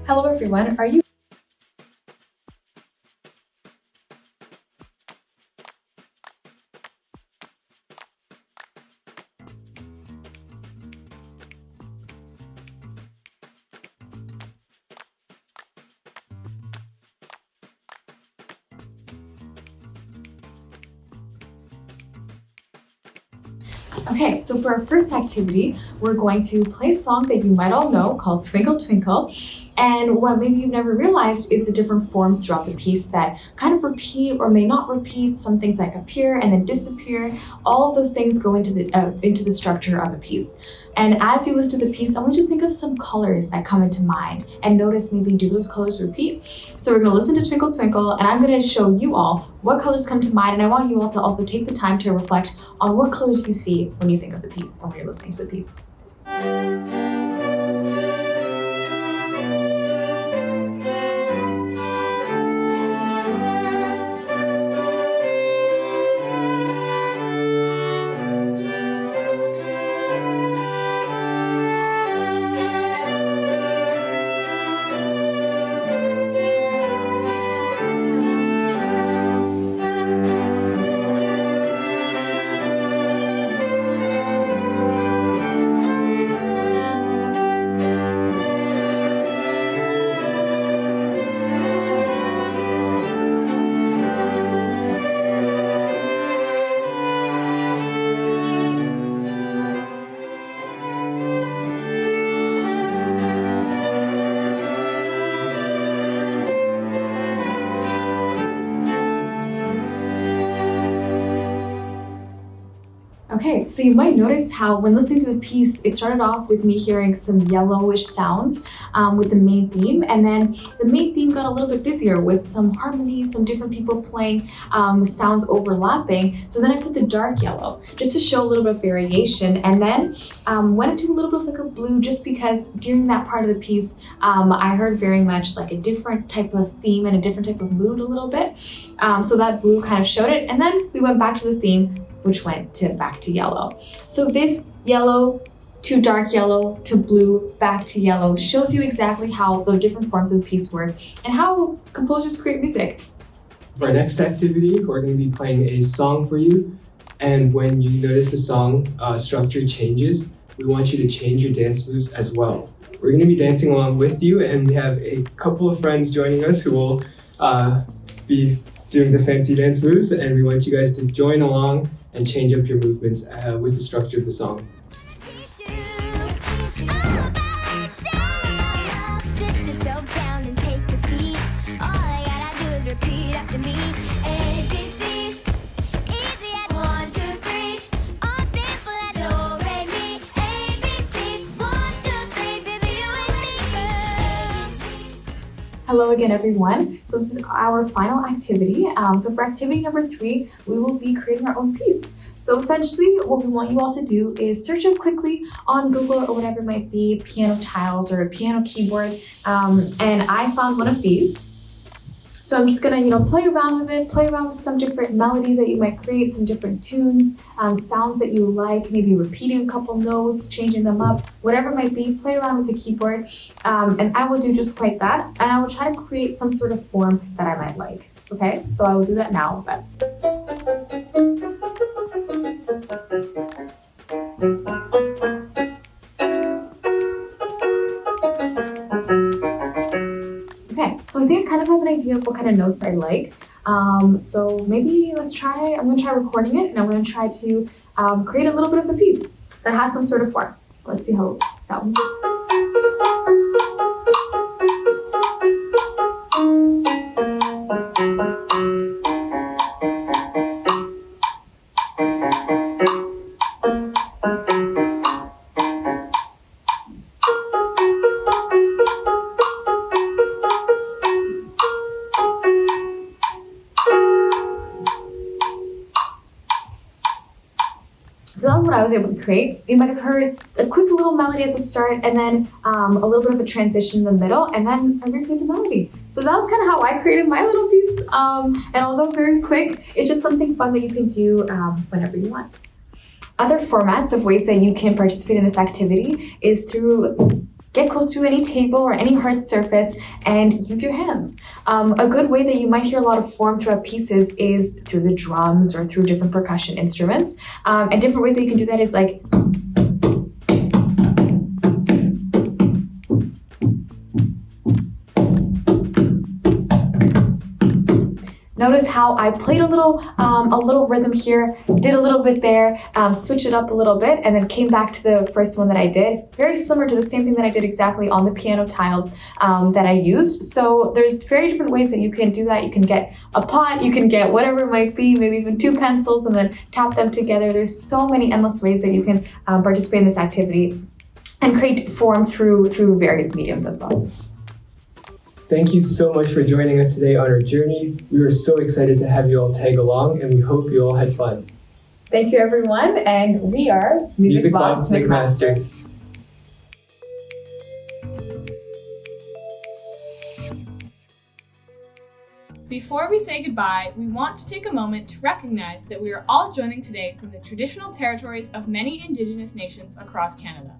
Hello everyone, are you Okay, so for our first activity, we're going to play a song that you might all know called Twinkle Twinkle. And what maybe you've never realized is the different forms throughout the piece that kind of repeat or may not repeat. Some things like appear and then disappear. All of those things go into the structure of a piece. And as you listen to the piece, I want you to think of some colors that come into mind and notice maybe do those colors repeat. So we're going to listen to Twinkle Twinkle and I'm going to show you all what colors come to mind, and I want you all to also take the time to reflect on what colors you see when you think of the piece and when you're listening to the piece. Okay, so you might notice how when listening to the piece, it started off with me hearing some yellowish sounds with the main theme, and then the main theme got a little bit busier with some harmonies, some different people playing, sounds overlapping. So then I put the dark yellow just to show a little bit of variation, and then went into a little bit of like a blue just because during that part of the piece, I heard very much like a different type of theme and a different type of mood a little bit. So that blue kind of showed it, and then we went back to the theme, which went back to yellow. So this yellow to dark yellow to blue back to yellow shows you exactly how the different forms of the piece work and how composers create music. For our next activity, we're going to be playing a song for you, and when you notice the song structure changes, we want you to change your dance moves as well. We're going to be dancing along with you, and we have a couple of friends joining us who will be doing the fancy dance moves, and we want you guys to join along and change up your movements with the structure of the song. Hello again, everyone. So this is our final activity. So for activity number 3, we will be creating our own piece. So essentially, what we want you all to do is search up quickly on Google or whatever it might be, piano tiles or a piano keyboard. And I found one of these. So I'm just gonna, play around with it, play around with some different melodies that you might create, some different tunes, sounds that you like, maybe repeating a couple notes, changing them up, whatever it might be, play around with the keyboard. And I will do just quite that. And I will try to create some sort of form that I might like. Okay, so I will do that now. Okay, so I think I kind of have an idea of what kind of notes I like. So maybe I'm gonna try recording it, and I'm gonna try to create a little bit of a piece that has some sort of form. Let's see how it sounds. So that's what I was able to create. You might have heard a quick little melody at the start and then a little bit of a transition in the middle, and then I repeat the melody. So that was kind of how I created my little piece. And although very quick, it's just something fun that you can do whenever you want. Other formats of ways that you can participate in this activity is through get close to any table or any hard surface and use your hands. A good way that you might hear a lot of form throughout pieces is through the drums or through different percussion instruments. And different ways that you can do that is like notice how I played a little rhythm here, did a little bit there, switched it up a little bit, and then came back to the first one that I did. Very similar to the same thing that I did exactly on the piano tiles that I used. So there's very different ways that you can do that. You can get a pot, you can get whatever it might be, maybe even 2 pencils, and then tap them together. There's so many endless ways that you can participate in this activity and create form through various mediums as well. Thank you so much for joining us today on our journey. We were so excited to have you all tag along, and we hope you all had fun. Thank you, everyone, and we are Music Box McMaster. Before we say goodbye, we want to take a moment to recognize that we are all joining today from the traditional territories of many Indigenous nations across Canada.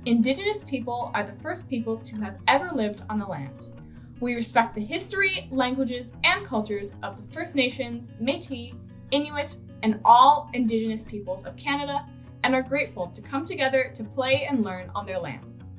Indigenous people are the first people to have ever lived on the land. We respect the history, languages, and cultures of the First Nations, Métis, Inuit, and all Indigenous peoples of Canada, and are grateful to come together to play and learn on their lands.